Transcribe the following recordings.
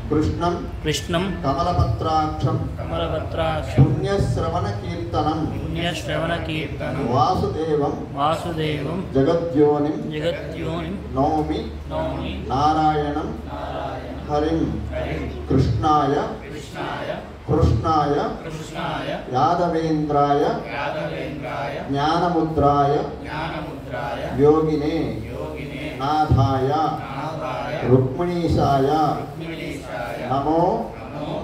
कृष्णं कृष्णं कमलपत्राक्षं पुण्यश्रवणकीर्तनं वासुदेवं जगद्योनिं नौमि नारायणं हरिं कृष्णाय यादवेन्द्राय ज्ञानमुद्राय योगिने नाथाय रुक्मिणीशाय नमो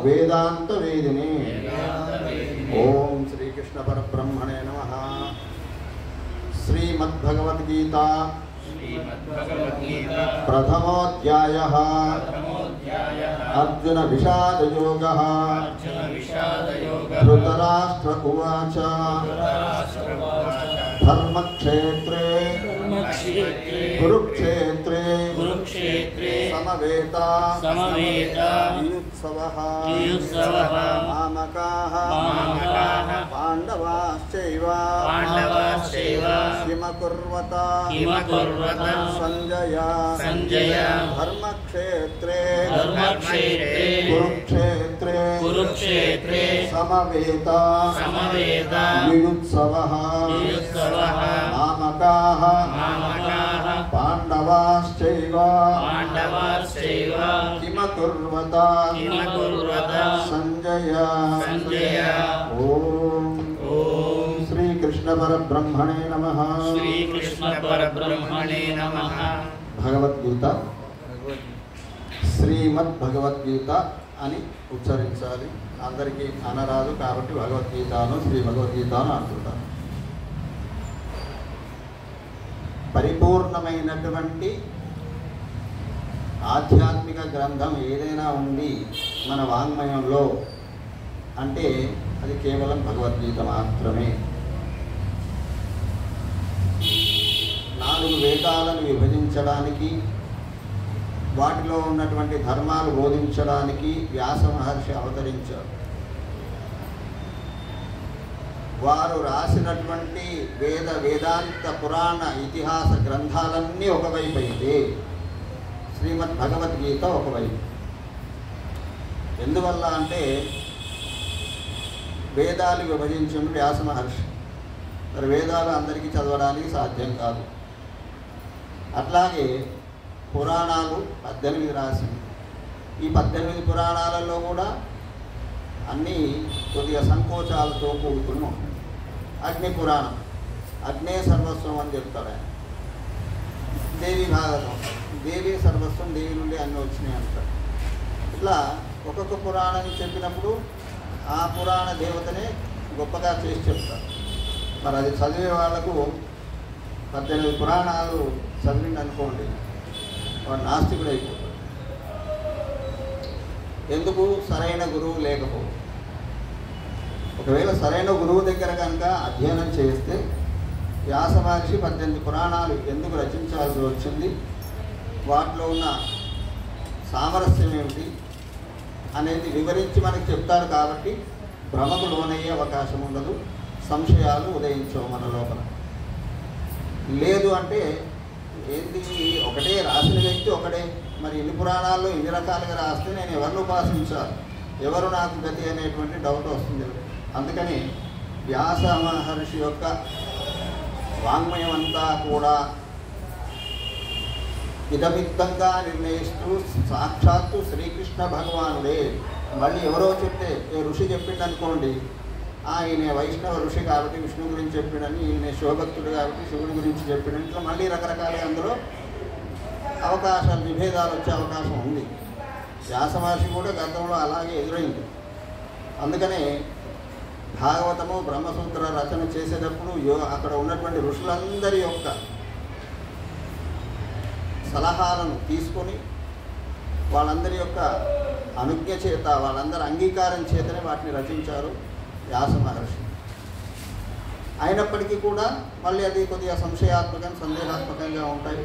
वेदांत वेदिने। ओम श्री कृष्ण परब्रह्मणे नमः। श्रीमद्भगवद्गीता प्रथमोऽध्यायः अर्जुन विषाद योगः। धृतराष्ट्र उवाच धर्मक्षेत्रे कुरुक्षेत्रे समवेता युत्सवः मामकाः पाण्डवाश्चैव किमकुर्वत संजय धर्मक्षेत्रे कुरुक्षेत्रे समवेता युत्सवः मामकाः पाण्डवाश्चैव किमकुर्वत संजय। ओम श्री कृष्ण परब्रह्मणे नमः। భగవద్గీత శ్రీమద్ భగవద్గీత అని ఉచ్చరించాలి. అందరికీ అనరాదు కాబట్టి భగవద్గీతను శ్రీ భగవద్గీతను అంటుంటారు. పరిపూర్ణమైనటువంటి ఆధ్యాత్మిక గ్రంథం ఏదైనా ఉంది మన వాంగ్మయంలో అంటే అది కేవలం భగవద్గీత మాత్రమే. 4 వేదాలను విభజించడానికి, వాటిలో ఉన్నటువంటి ధర్మాలు బోధించడానికి వ్యాస మహర్షి అవతరించారు. వారు రాసినటువంటి వేదాంత పురాణ ఇతిహాస గ్రంథాలన్నీ ఒకవైపు అయితే శ్రీమద్ భగవద్గీత ఒకవైపు. ఎందువల్ల అంటే వేదాలు విభజించిన వ్యాస మహర్షి. మరి వేదాలు అందరికీ చదవడానికి సాధ్యం కాదు. అట్లాగే పురాణాలు 18 రాసింది. ఈ 18 పురాణాలలో కూడా అన్నీ కొద్దిగా సంకోచాలతో కూడుకుని ఉంటాయి. అగ్ని పురాణం, అగ్నే సర్వస్వం అని చెప్తాడు ఆయన. దేవి భాగవతం, దేవి సర్వస్వం, దేవి నుండి అన్నీ వచ్చినాయి అంటాడు. ఇట్లా ఒక్కొక్క పురాణం చెప్పినప్పుడు ఆ పురాణ దేవతనే గొప్పగా చేసి చెప్తారు. మరి అది చదివే వాళ్ళకు 18 పురాణాలు చదివింది అనుకోండి, వాడు నాస్తికుడు అయిపోతాడు. ఎందుకు? సరైన గురువు లేకపోతే. ఒకవేళ సరైన గురువు దగ్గర కనుక అధ్యయనం చేస్తే వ్యాస మహర్షి 18 పురాణాలు ఎందుకు రచించాల్సి వచ్చింది, వాటిలో ఉన్న సామరస్యం ఏమిటి అనేది వివరించి మనకి చెప్తాడు. కాబట్టి భ్రమకు లోనయ్యే అవకాశం ఉండదు, సంశయాలు ఉదయించవు మన లోపల. లేదు అంటే ఏంటి, ఒకటే రాసిన వ్యక్తి ఒకటే, మరి ఇన్ని పురాణాల్లో ఇన్ని రకాలుగా రాస్తే నేను ఎవరిని ఉపాసించాలి, ఎవరు నాకు గతి అనేటువంటి డౌట్ వస్తుంది. అందుకని వ్యాస మహర్షి యొక్క వాంగ్మయం అంతా కూడా ఇదమిత్తంగా నిర్ణయిస్తూ సాక్షాత్తు శ్రీకృష్ణ భగవానుడే. మళ్ళీ ఎవరో చెప్తే ఋషి చెప్పిండు అనుకోండి, ఈయన వైష్ణవ ఋషి కాబట్టి విష్ణు గురించి చెప్పిడని, ఈయన శివభక్తుడు కాబట్టి శివుడి గురించి చెప్పిడని, ఇట్లా మళ్ళీ రకరకాలుగా అందులో అవకాశాలు, విభేదాలు వచ్చే అవకాశం ఉంది. వ్యాస మహర్షి కూడా గతంలో అలాగే ఎదురైంది. అందుకనే భాగవతము బ్రహ్మసూత్ర రచన చేసేటప్పుడు అక్కడ ఉన్నటువంటి ఋషులందరి యొక్క సలహాలను తీసుకొని వాళ్ళందరి యొక్క అనుజ్ఞ చేత, వాళ్ళందరి అంగీకారం చేతనే వాటిని రచించారు వ్యాస మహర్షి. అయినప్పటికీ కూడా మళ్ళీ అది కొద్దిగా సంశయాత్మకంగా, సందేహాత్మకంగా ఉంటాయి.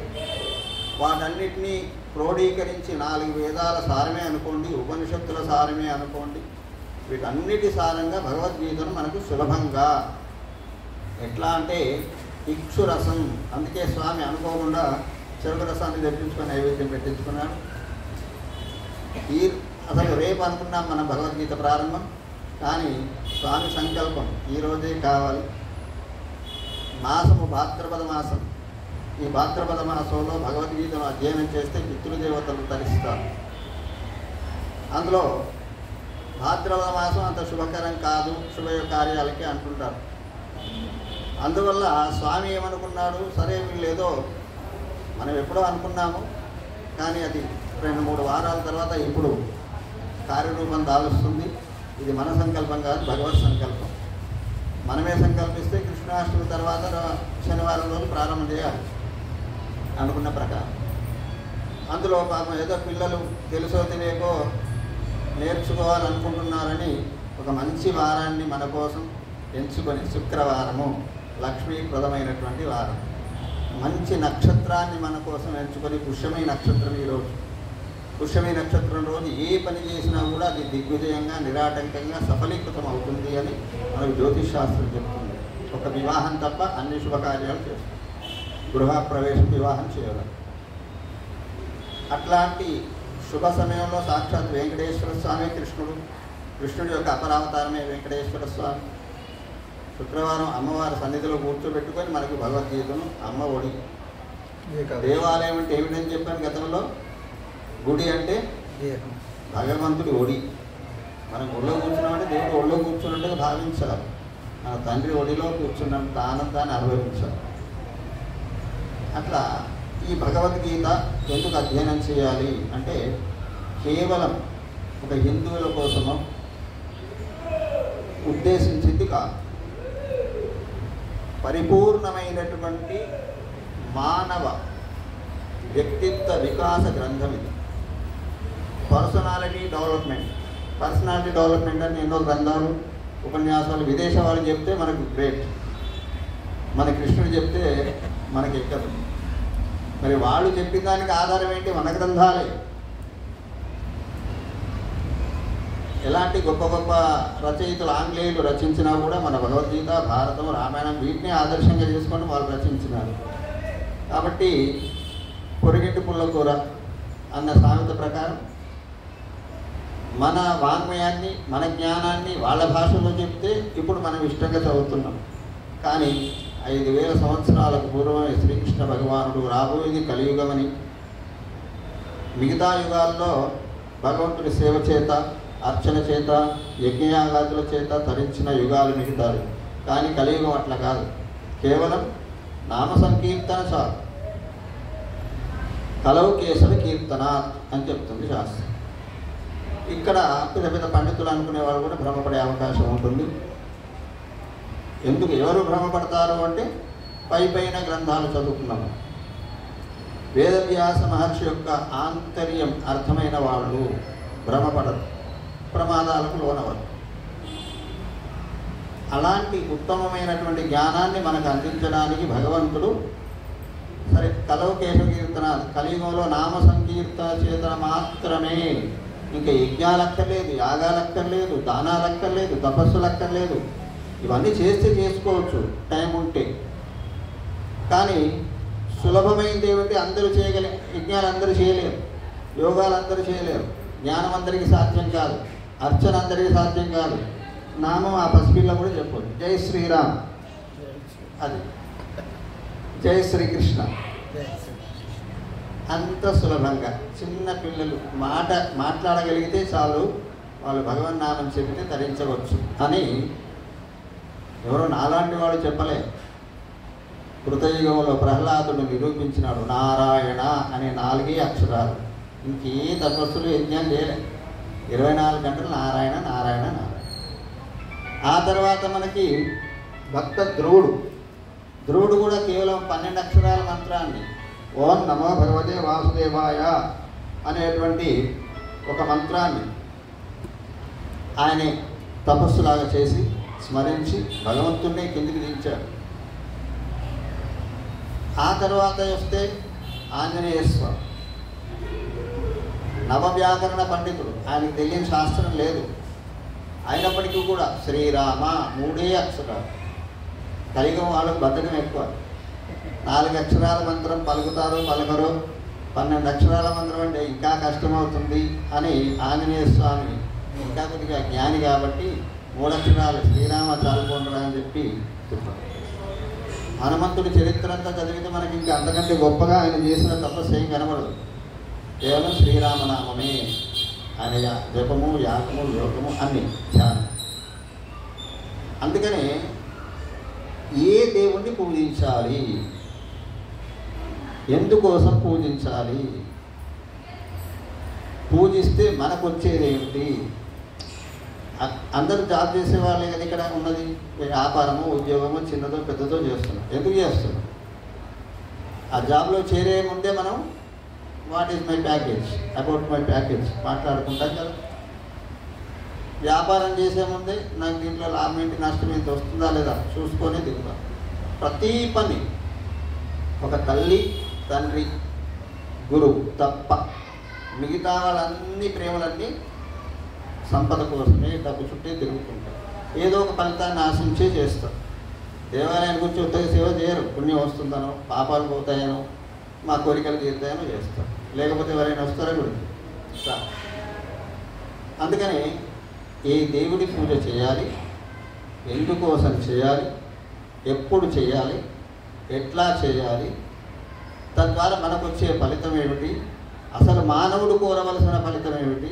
వాటన్నిటినీ క్రోడీకరించి 4 వేదాల సారమే అనుకోండి, ఉపనిషత్తుల సారమే అనుకోండి, వీటన్నిటి సారంగా భగవద్గీతను మనకు సులభంగా ఎట్లా అంటే ఇక్షురసం. అందుకే స్వామి అనుకోకుండా చెరుకు రసాన్ని తెప్పించుకొని నైవేద్యం పెట్టించుకున్నాడు. ఈ అసలు రేపు అనుకున్నాం మన భగవద్గీత ప్రారంభం, కానీ స్వామి సంకల్పం ఈరోజే కావాలి. మాసము భాద్రపద మాసం. ఈ భాద్రపద మాసంలో భగవద్గీతను అధ్యయనం చేస్తే పితృదేవతలు తరిస్తారు. అందులో భాద్రపద మాసం అంత శుభకరం కాదు, శుభ కార్యాలకి అంటుంటారు. అందువల్ల స్వామి ఏమనుకున్నాడు, సరే వీళ్ళేదో మనం ఎప్పుడో అనుకున్నాము, కానీ అది 2-3 వారాల తర్వాత ఇప్పుడు కార్యరూపం దాలుస్తుంది. ఇది మన సంకల్పం కాదు, భగవత్ సంకల్పం. మనమే సంకల్పిస్తే కృష్ణాష్టమి తర్వాత శనివారం రోజు ప్రారంభం చేయాలి అనుకున్న ప్రకారం. అందులో పాపం ఏదో పిల్లలు తెలుసో తెలియకో నేర్చుకోవాలనుకుంటున్నారని ఒక మంచి వారాన్ని మన కోసం ఎంచుకొని, శుక్రవారము లక్ష్మీప్రదమైనటువంటి వారం, మంచి నక్షత్రాన్ని మన కోసం ఎంచుకొని, పుష్యమి నక్షత్రం ఈరోజు. పుష్యమి నక్షత్రం రోజు ఏ పని చేసినా కూడా అది దిగ్విజయంగా నిరాటంకంగా సఫలీకృతం అవుతుంది అని మనకు జ్యోతిష్ శాస్త్రం చెప్తుంది. ఒక వివాహం తప్ప అన్ని శుభకార్యాలు చేస్తాం. గృహప్రవేశం, వివాహం చేయాలి. అట్లాంటి శుభ సమయంలో సాక్షాత్ వెంకటేశ్వర స్వామి కృష్ణుడి యొక్క అపరావతారమే వెంకటేశ్వర స్వామి. శుక్రవారం అమ్మవారి సన్నిధిలో కూర్చోబెట్టుకొని మనకి భగవద్గీతను అమ్మ ఒడి. దేవాలయం అంటే ఏమిటని చెప్పాను గతంలో. గుడి అంటే భగవంతుడి ఒడి. మనం ఒళ్ళో కూర్చున్నామంటే దేవుడు ఒళ్ళో కూర్చున్నట్టుగా భావించాలి. మన తండ్రి ఒడిలో కూర్చున్నంత ఆనందాన్ని అనుభవించాలి. అట్లా ఈ భగవద్గీత ఎందుకు అధ్యయనం చేయాలి అంటే, కేవలం ఒక హిందువుల కోసమో ఉద్దేశించింది కాదు. పరిపూర్ణమైనటువంటి మానవ వ్యక్తిత్వ వికాస గ్రంథం ఇది. పర్సనాలిటీ డెవలప్మెంట్ అని ఎన్నో గ్రంథాలు, ఉపన్యాసాలు విదేశ వాళ్ళు చెప్తే మనకు గ్రేట్, మన కృష్ణుడు చెప్తే మనకి ఎక్కదు. మరి వాళ్ళు చెప్పిన దానికి ఆధారం ఏంటి? మన గ్రంథాలే. ఎలాంటి గొప్ప గొప్ప రచయితలు ఆంగ్లేయులు రచించినా కూడా మన భగవద్గీత, భారతం, రామాయణం వీటిని ఆదర్శంగా చేసుకొని వాళ్ళు రచించినారు. కాబట్టి పొరిగింటి పుల్లకూర అన్న సామెత ప్రకారం మన వాంగ్మయాన్ని, మన జ్ఞానాన్ని వాళ్ళ భాషలో చెప్తే ఇప్పుడు మనం ఇష్టంగా చదువుతున్నాం. కానీ 5000 సంవత్సరాలకు పూర్వమే శ్రీకృష్ణ భగవానుడు రాబోయేది కలియుగమని, మిగతా యుగాల్లో భగవంతుడి సేవ చేత, అర్చన చేత, యజ్ఞయాగాదుల చేత తరించిన యుగాలు మిగతాలు. కానీ కలియుగం అట్లా కాదు, కేవలం నామ సంకీర్తన చాలు. కలవు కేశవ కీర్తన అని చెప్తుంది శాస్త్రం. ఇక్కడ పెద్ద పెద్ద పండితులు అనుకునే వాళ్ళు కూడా భ్రమపడే అవకాశం ఉంటుంది. ఎవరు భ్రమపడతారు అంటే, పైన గ్రంథాలు చదువుకున్నాము. వేదవ్యాస మహర్షి యొక్క ఆంతర్యం అర్థమైన వాళ్ళు భ్రమపడరు, ప్రమాదాలకు లోనవరు. అలాంటి ఉత్తమమైనటువంటి జ్ఞానాన్ని మనకు అందించడానికి భగవంతుడు సరే కలవు కేశవ కీర్తన, కలియుగంలో నామ సంకీర్తన చేత మాత్రమే, ఇంకా యజ్ఞాలక్కర్లేదు, యాగాలక్కర్లేదు, దానాలక్కర్లేదు, తపస్సులక్కర్లేదు. ఇవన్నీ చేస్తే చేసుకోవచ్చు టైం ఉంటే. కానీ సులభమైనది ఏమిటి? అందరూ చేయగలే యజ్ఞాలు అందరూ చేయలేరు, యోగాలు అందరూ చేయలేరు, జ్ఞానం అందరికీ సాధ్యం కాదు, అర్చన అందరికీ సాధ్యం కాదు. నామం ఆ పసిపిల్ల కూడా చెప్పొచ్చు, జై శ్రీరామ్, అది జై శ్రీకృష్ణ. అంత సులభంగా చిన్న పిల్లలు మాట్లాడగలిగితే చాలు, వాళ్ళు భగవన్నామం చెబితే తరించవచ్చు అని ఎవరో నాలాంటి వాడు చెప్పలే. కృతయుగంలో ప్రహ్లాదుడు నిరూపించినాడు. నారాయణ అనే 4 అక్షరాలు, ఇంకే తపస్సులు యజ్ఞాలు చేయలే. 24 గంటలు నారాయణ నారాయణ నారాయణ. ఆ తర్వాత మనకి భక్త ధ్రువుడు కూడా కేవలం 12 అక్షరాల మంత్రాన్ని, ఓం నమో భగవతే వాసుదేవాయ అనేటువంటి ఒక మంత్రాన్ని ఆయన తపస్సులాగా చేసి స్మరించి భగవంతుడిని కిందికి దించాడు. ఆ తర్వాత వస్తే ఆంజనేయ స్వామి, నవవ్యాకరణ పండితుడు, ఆయనకు తెలియని శాస్త్రం లేదు. అయినప్పటికీ కూడా శ్రీరామ 3 అక్షరాలు. కలియుగం వాళ్ళకు బతకం ఎక్కువ. 4 అక్షరాల మంత్రం పలుకుతారో పలకరో 12 అక్షరాల మంత్రం అంటే ఇంకా కష్టమవుతుంది అని ఆంజనేయ స్వామి ఇంకా కొద్దిగా జ్ఞాని కాబట్టి 3 అక్షరాలు శ్రీరామ చాలుకుంటారా అని చెప్పి చెప్పారు. హనుమంతుడి చరిత్ర అంతా చదివితే మనకి ఇంకా అంతకంటే గొప్పగా ఆయన చేసిన తపస్సు ఏం కనబడదు. కేవలం శ్రీరామనామమే ఆయన జపము, యాగము, యోగము అన్ని ధ్యానం. అందుకనే ఏ దేవుణ్ణి పూజించాలి, ఎందుకోసం పూజించాలి, పూజిస్తే మనకు వచ్చేది ఏమిటి? అందరూ జాబ్ చేసే వాళ్ళే కదా ఇక్కడ ఉన్నది. వ్యాపారము, ఉద్యోగము చిన్నదో పెద్దదో చేస్తున్నాం. ఎందుకు చేస్తున్నాం? ఆ జాబ్లో చేరే ముందే మనం what is my package, about my package మాట్లాడుకుంటాం కదా. వ్యాపారం చేసే ముందే నాకు దీంట్లో లాభం ఏంటి, నష్టం ఏంటి, వస్తుందా లేదా చూసుకొని దిగుతాం. ప్రతి పని ఒక తల్లి, తండ్రి, గురువు తప్ప మిగతా వాళ్ళన్ని ప్రేమలన్నీ సంపద కోసమే, డబ్బు చుట్టే తిరుగుతుంటారు. ఏదో ఒక ఫలితాన్ని ఆశించే చేస్తారు. దేవాలయానికి వచ్చి ఉత్తగ సేవ చేయరు. పుణ్యం వస్తుందనో, పాపాలు పోతాయనో, మా కోరికలు తీరుతాయనో చేస్తారు. లేకపోతే ఎవరైనా వస్తారో కూడా. అందుకని ఏ దేవుడి పూజ చేయాలి, ఎందుకోసం చేయాలి, ఎప్పుడు చేయాలి, ఎట్లా చేయాలి, తద్వారా మనకు వచ్చే ఫలితం ఏమిటి, అసలు మానవుడు కోరవలసిన ఫలితం ఏమిటి,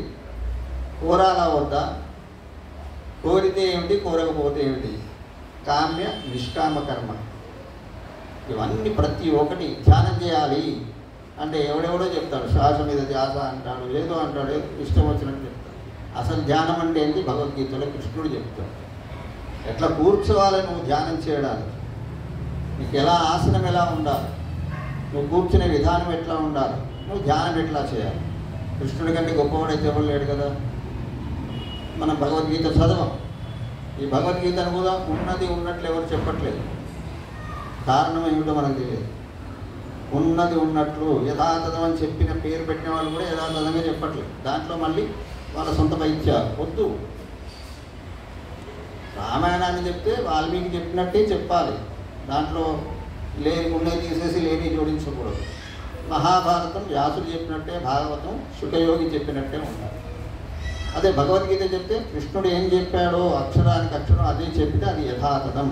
కోరాలా వద్దా, కోరితే ఏమిటి, కోరకపోతే ఏమిటి, కామ్య నిష్కామ కర్మ, ఇవన్నీ ప్రతి ఒక్కటి ధ్యానం చేయాలి. అంటే ఎవడెవడో చెప్తాడు, శ్వాస మీద ధ్యాస అంటాడు, ఏదో అంటాడు, ఇష్టం వచ్చినట్టు చెప్తాడు. అసలు ధ్యానం అంటే ఏంటి భగవద్గీతలో కృష్ణుడు చెప్తాడు. ఎట్లా కూర్చోవాలి నువ్వు ధ్యానం చేయడానికి, నీకు ఎలా ఆసనం ఎలా ఉండాలి, నువ్వు కూర్చునే విధానం ఎట్లా ఉండాలి, నువ్వు ధ్యానం ఎట్లా చేయాలి. కృష్ణుడి కంటే గొప్పవాడైతే ఎవరు లేడు కదా. మనం భగవద్గీత చదవం. ఈ భగవద్గీతను కూడా ఉన్నది ఉన్నట్లు ఎవరు చెప్పట్లేదు. కారణం ఏమిటో మనకు తెలియదు. ఉన్నది ఉన్నట్లు యథాతథం అని చెప్పిన పేరు పెట్టిన వాళ్ళు కూడా యథాతథంగా చెప్పట్లేదు. దాంట్లో మళ్ళీ వాళ్ళ సొంత పైత్యాలు వద్దు. రామాయణాన్ని చెప్తే వాల్మీకి చెప్పినట్టే చెప్పాలి. దాంట్లో లేని ఉన్నది తీసేసి లేని జోడించకూడదు. మహాభారతం వ్యాసుడు చెప్పినట్టే, భాగవతం శుకయోగి చెప్పినట్టే ఉండాలి. అదే భగవద్గీత చెప్తే కృష్ణుడు ఏం చెప్పాడో అక్షరానికి అక్షరం అదే చెప్పితే అది యథాతథం.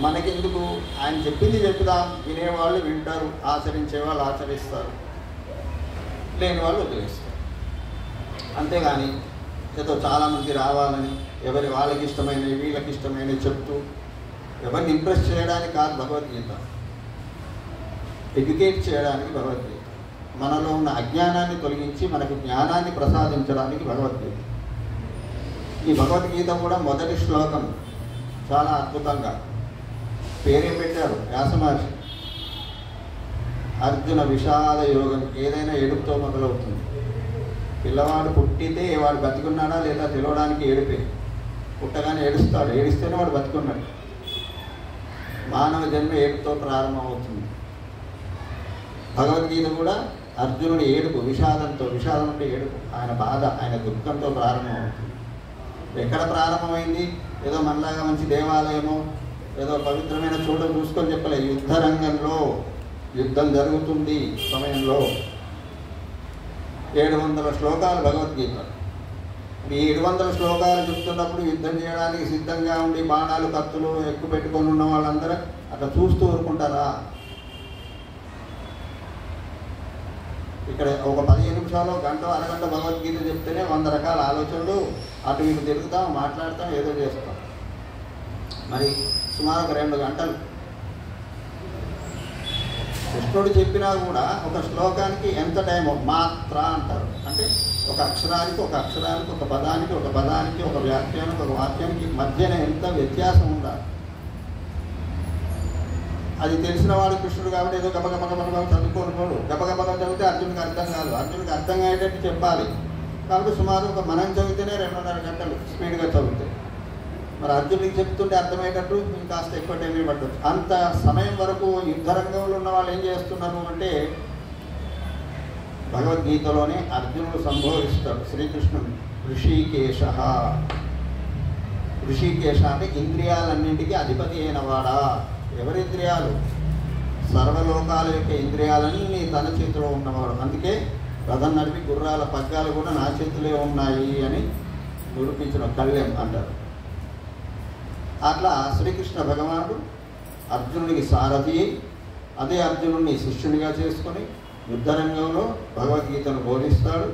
మనకెందుకు, ఆయన చెప్పింది చెప్పుదాం, వినేవాళ్ళు వింటారు, ఆచరించే వాళ్ళు ఆచరిస్తారు, లేని వాళ్ళు వదిలేస్తారు. అంతేగాని ఏదో చాలామంది రావాలని ఎవరి వాళ్ళకి ఇష్టమైనవి వీళ్ళకి ఇష్టమైనవి చెప్తూ ఎవరిని ఇంప్రెస్ చేయడానికి కాదు భగవద్గీత. ఎడ్యుకేట్ చేయడానికి భగవద్గీత. మనలో ఉన్న అజ్ఞానాన్ని తొలగించి మనకు జ్ఞానాన్ని ప్రసాదించడానికి భగవద్గీత. ఈ భగవద్గీత కూడా మొదటి శ్లోకం చాలా అద్భుతంగా పేరే పెట్టారు వ్యాస మహర్షి. అర్జున విషాద యోగం. ఏదైనా ఏడుపుతో మొదలవుతుంది. పిల్లవాడు పుట్టితే వాడు బతికున్నాడా లేదా తెలవడానికి ఏడిపే. పుట్టగానే ఏడుస్తాడు, ఏడిస్తేనే వాడు బతికున్నాడు. మానవ జన్మ ఏడుపుతో ప్రారంభమవుతుంది. భగవద్గీత కూడా అర్జునుడి ఏడుపు, విషాదంతో, విషాదం అంటే ఏడుపు, ఆయన బాధ, ఆయన దుఃఖంతో ప్రారంభమవుతుంది. ఎక్కడ ప్రారంభమైంది? ఏదో మనలాగా మంచి దేవాలయమో ఏదో పవిత్రమైన చోట చూసుకొని చెప్పలే. యుద్ధ రంగంలో యుద్ధం జరుగుతుంది సమయంలో 700 శ్లోకాలు భగవద్గీత. ఈ 700 శ్లోకాలు చెప్తున్నప్పుడు యుద్ధం చేయడానికి సిద్ధంగా ఉండి బాణాలు కత్తులు ఎక్కువ పెట్టుకొని ఉన్న వాళ్ళందరూ అట్లా చూస్తూ ఊరుకుంటారా? ఇక్కడ ఒక 15 నిమిషాలు, గంట, అరగంట భగవద్గీత చెప్తేనే 100 రకాల ఆలోచనలు, అటు ఇటు తిరుగుతాం, మాట్లాడతాం, ఏదో చేస్తాం. మరి సుమారు ఒక 2 గంటలు కృష్ణుడు చెప్పినా కూడా ఒక శ్లోకానికి ఎంత టైమో మాత్ర అంటారు. అంటే ఒక అక్షరానికి ఒక అక్షరానికి, ఒక పదానికి ఒక పదానికి, ఒక వాక్యానికి ఒక వాక్యానికి మధ్యన ఎంత వ్యత్యాసం ఉండాలి. అది తెలిసిన వాడు కృష్ణుడు కాబట్టి ఏదో గబగబగబగ చదువుకోనుకోడు. గబగబగ చదివితే అర్జునుడికి అర్థం కాదు. అర్జునుడికి అర్థం అయ్యేటట్టు చెప్పాలి. కాబట్టి సుమారు ఒక మనం చదివితేనే 2.5 గంటలు స్పీడ్గా చదువుతాయి. మరి అర్జునుడికి చెప్తుంటే అర్థమయ్యేటట్టు ఇంకాస్త ఎక్కువ టైం పట్టవచ్చు. అంత సమయం వరకు యుద్ధ రంగంలో ఉన్న వాళ్ళు ఏం చేస్తున్నారు అంటే, భగవద్గీతలోనే అర్జునుడు సంబోధిస్తాడు శ్రీకృష్ణుడు. ఋషికేశ. ఋషికేశ అంటే ఇంద్రియాలన్నింటికీ అధిపతి అయినవాడా. ఎవరి ఇంద్రియాలు? సర్వలోకాల యొక్క ఇంద్రియాలన్నీ తన చేతిలో ఉన్నవాడు. అందుకే రథం నడిపి గుర్రాల పగ్గాలు కూడా నా చేతిలో ఉన్నాయి అని నిరూపించిన కళ్యం అంటారు. అట్లా శ్రీకృష్ణ భగవానుడు అర్జునుడికి సారథి, అదే అర్జునుడిని శిష్యునిగా చేసుకొని యుద్ధరంగంలో భగవద్గీతను బోధిస్తాడు.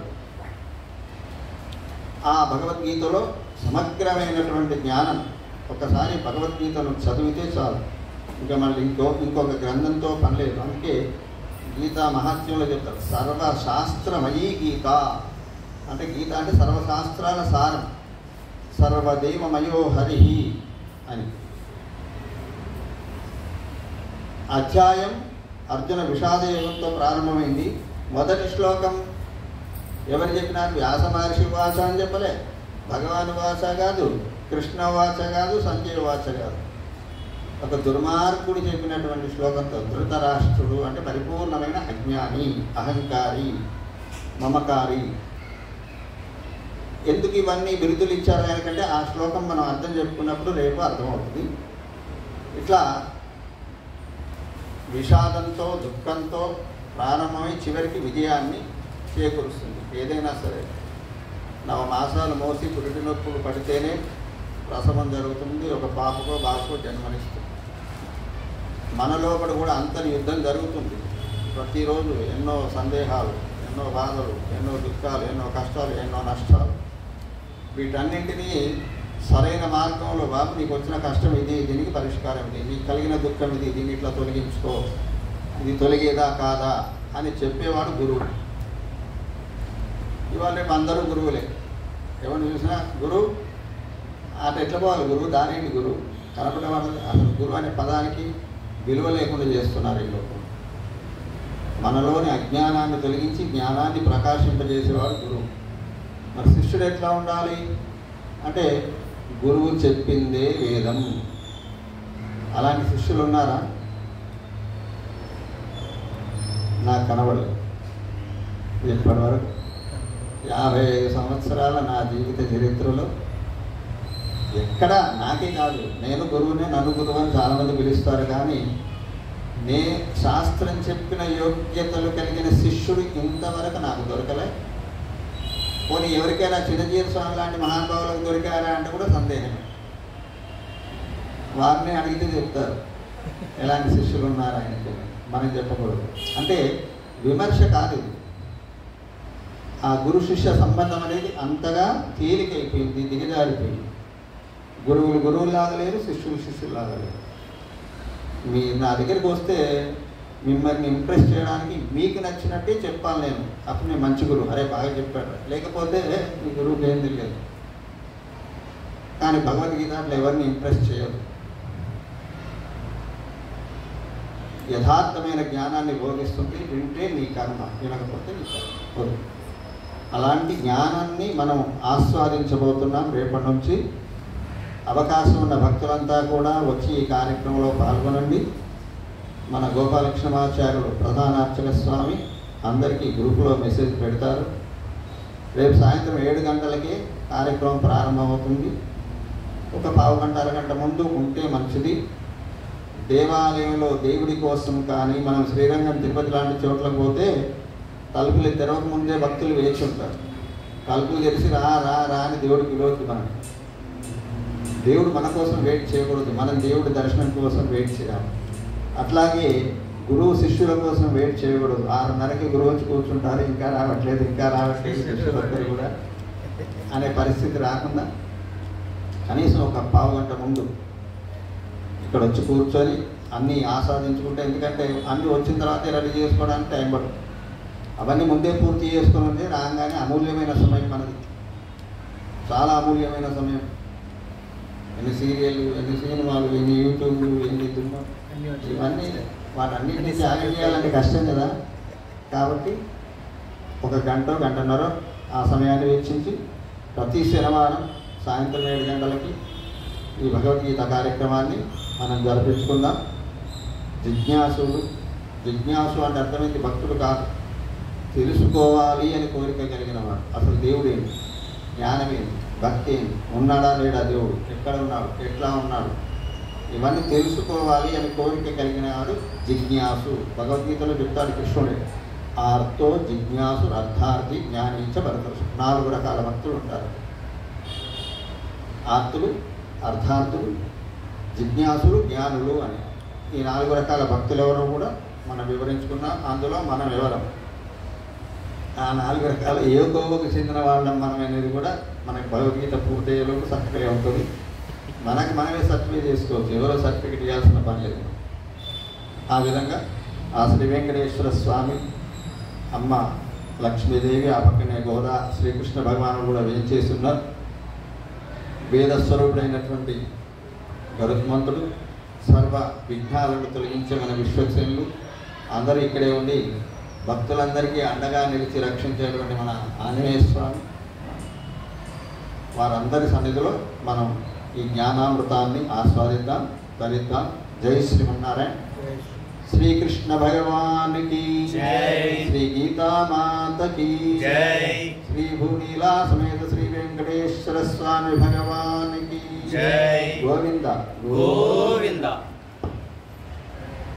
ఆ భగవద్గీతలో సమగ్రమైనటువంటి జ్ఞానం, ఒకసారి భగవద్గీతను చదివితే చాలు, ఇంకా మళ్ళీ ఇంకొక గ్రంథంతో పని లేదు. అందుకే గీతా మహాత్మ్యంలో చెప్తారు సర్వశాస్త్రమయీ గీత అంటే, గీత అంటే సర్వశాస్త్రాల సారం, సర్వదేవమయో హరి అని. అధ్యాయం అర్జున విషాదయోగంతో ప్రారంభమైంది. మొదటి శ్లోకం ఎవరు చెప్పినారు? వ్యాస మహర్షి వాచ అని చెప్పలే, భగవాన్ వాచ కాదు, కృష్ణ వాచ కాదు, సంజయ్ వాచ కాదు. ఒక దుర్మార్గుడు చెప్పినటువంటి శ్లోకంతో, ధృతరాష్ట్రుడు అంటే పరిపూర్ణమైన అజ్ఞాని, అహంకారి, మమకారి. ఎందుకు ఇవన్నీ బిరుదులు ఇచ్చారు ఆయనకంటే ఆ శ్లోకం మనం అర్థం చెప్పుకున్నప్పుడు రేపు అర్థమవుతుంది. ఇట్లా విషాదంతో దుఃఖంతో ప్రారంభమై చివరికి విజయాన్ని చేకూరుస్తుంది. ఏదైనా సరే 9 మాసాలు మోసి పురిటి నొప్పులు పడితేనే ప్రసవం జరుగుతుంది, ఒక పాపకో బాబుకో జన్మనిస్తుంది. మన లోపల కూడా అంతర్యుద్ధం జరుగుతుంది. ప్రతిరోజు ఎన్నో సందేహాలు, ఎన్నో బాధలు, ఎన్నో దుఃఖాలు, ఎన్నో కష్టాలు, ఎన్నో నష్టాలు. వీటన్నింటినీ సరైన మార్గంలో, బాబు నీకు వచ్చిన కష్టం ఇది, దీనికి పరిష్కారం ఇది, నీకు కలిగిన దుఃఖం ఇది, దీన్ని ఇట్లా తొలగించుకో, ఇది తొలగేదా కాదా అని చెప్పేవాడు గురువు. ఇవాళ రేపు అందరూ గురువులే. ఎవరిని చూసినా గురువు, అటు ఎట్లా పోవాలి గురువు, దానేంటి గురువు కనపడేవాడు. అసలు గురువు అనే పదానికి విలువ లేకుండా చేస్తున్నారు ఈ లోకం. మనలోని అజ్ఞానాన్ని తొలగించి జ్ఞానాన్ని ప్రకాశింపజేసేవాడు గురువు. మరి శిష్యుడు ఎట్లా ఉండాలి అంటే, గురువు చెప్పిందే వేదం. అలాంటి శిష్యులు ఉన్నారా? నాకు కనబడలేదు ఇప్పటి వరకు. 55 సంవత్సరాల నా జీవిత చరిత్రలో ఎక్కడ, నాకే కాదు, నేను గురువునే, నన్ను గురువు అని చాలామంది పిలుస్తారు, కానీ శాస్త్రం చెప్పిన యోగ్యతలు కలిగిన శిష్యుడు ఇంతవరకు నాకు దొరకలే. పోనీ ఎవరికైనా చిరంజీవి స్వామి లాంటి మహానుభావులకు దొరికారా అంటే కూడా సందేహమే. వారిని అడిగితే చెప్తారు ఎలాంటి శిష్యులు ఉన్నారు ఆయనకి, మనం చెప్పకూడదు. అంటే విమర్శ కాదు ఇది. ఆ గురు శిష్య సంబంధం అనేది అంతగా తేలికైపోయింది, దిగజారిపోయింది. గురువులు గురువులాగా లేరు, శిష్యులు శిష్యులాగా లేరు. మీరు నా దగ్గరికి వస్తే మిమ్మల్ని ఇంప్రెస్ చేయడానికి మీకు నచ్చినట్టే చెప్పాలి నేను. అప్పుడు నేను మంచి గురువు, అరే బాగా చెప్పాడు. లేకపోతే మీ గురువుకి ఏం తెలియదు. కానీ భగవద్గీత అట్లా ఎవరిని ఇంప్రెస్ చేయదు. యథార్థమైన జ్ఞానాన్ని బోధిస్తుంది. వింటే నీ కర్మ, వినకపోతే నీ కర్మ. అలాంటి జ్ఞానాన్ని మనం ఆస్వాదించబోతున్నాం. రేపటి నుంచి అవకాశం ఉన్న భక్తులంతా కూడా వచ్చి ఈ కార్యక్రమంలో పాల్గొనండి. మన గోపాలకృష్ణమాచార్యుడు ప్రధాన అర్చక స్వామి అందరికీ గ్రూపులో మెసేజ్ పెడతారు. రేపు సాయంత్రం 7 గంటలకే కార్యక్రమం ప్రారంభమవుతుంది. ఒక పావు గంట, అరగంట ముందు ఉంటే మంచిది. దేవాలయంలో దేవుడి కోసం కానీ, మనం శ్రీరంగం, తిరుపతి లాంటి చోట్లకు పోతే తలుపులు తెరవక ముందే భక్తులు వేచి ఉంటారు. తలుపులు తెరిచి రా రా రా అని దేవుడికి పిలవద్దు. మనం దేవుడు మన కోసం వెయిట్ చేయకూడదు, మనం దేవుడి దర్శనం కోసం వెయిట్ చేయాలి. అట్లాగే గురువు శిష్యుల కోసం వెయిట్ చేయకూడదు. 6:30కి గురువు వచ్చి కూర్చుంటారు, ఇంకా రావట్లేదు శిష్యులందరూ కూడా అనే పరిస్థితి రాకుండా కనీసం ఒక పావు గంట ముందు ఇక్కడ వచ్చి కూర్చొని అన్నీ ఆస్వాదించుకుంటే, ఎందుకంటే అన్నీ వచ్చిన తర్వాతే రెడీ చేసుకోవడానికి టైం పడుతుంది. అవన్నీ ముందే పూర్తి చేసుకుని ఉంటే రాగానే అమూల్యమైన సమయం మనది, చాలా అమూల్యమైన సమయం. ఎన్ని సీరియళ్ళు, ఎన్ని సినిమాలు, ఎన్ని యూట్యూబ్, ఎన్ని దుమ్మ, ఇవన్నీ వాటన్నింటినీ త్యాగం చేయాలంటే కష్టం కదా. కాబట్టి ఒక గంట, గంటన్నర ఆ సమయాన్ని వెచ్చించి ప్రతి శనివారం సాయంత్రం 7 గంటలకి ఈ భగవద్గీత కార్యక్రమాన్ని మనం జరిపించుకుందాం. జిజ్ఞాసు అంటే అర్థమైంది భక్తుడు కాదు, తెలుసుకోవాలి అని కోరిక కలిగిన వాడు. అసలు దేవుడు ఏంటి, జ్ఞానం ఏంటి, భక్తి ఏంటి, ఉన్నాడా లేడా దేవుడు, ఎక్కడ ఉన్నాడు, ఎట్లా ఉన్నాడు, ఇవన్నీ తెలుసుకోవాలి అని కోరిక కలిగిన వాడు జిజ్ఞాసు. భగవద్గీతలో చెప్తాడు కృష్ణుడే, ఆర్తో జిజ్ఞాసు అర్థార్థి జ్ఞానించ భరతసు. 4 రకాల భక్తులు ఉంటారు. ఆర్తులు, అర్థార్థులు, జిజ్ఞాసులు, జ్ఞానులు అని. ఈ 4 రకాల భక్తులు ఎవరో కూడా మనం వివరించుకున్నాం. అందులో మనం ఎవరం, ఆ 4 రకాల ఏ కోవకు చెందిన వాళ్ళం మనం అనేది కూడా మనకి భగవద్గీత పూర్తయ్యేలోపు చక్కగా ఉంటుంది. మనకి మనమే సర్టిఫికేట్ చేసుకోవచ్చు, ఎవరో సర్టిఫికేట్ ఇవ్వాల్సిన పని లేదు. ఆ విధంగా ఆ శ్రీ వెంకటేశ్వర స్వామి, అమ్మ లక్ష్మీదేవి, ఆ పక్కనే గోదా శ్రీకృష్ణ భగవానుడు కూడా వేయించేస్తున్నారు. వేదస్వరూపుడైనటువంటి గరుత్మంతుడు, సర్వ విఘ్నాలను తొలగించే మన విశ్వక్సేనులు అందరూ ఇక్కడే ఉండి భక్తులందరికీ అండగా నిలిచి రక్షించేటువంటి మన ఆంజనేయ స్వామి, వారందరి సన్నిధిలో మనం ఈ జ్ఞానామృతాన్ని ఆస్వాదిద్దాం, ధరిద్దాం. జై శ్రీమన్నారాయణ. శ్రీకృష్ణ భగవానికి జై, శ్రీ గీతామాతకి జై, శ్రీ భూనీలా సమేత శ్రీ వెంకటేశ్వర స్వామి భగవానికి జై. గోవింద గోవింద.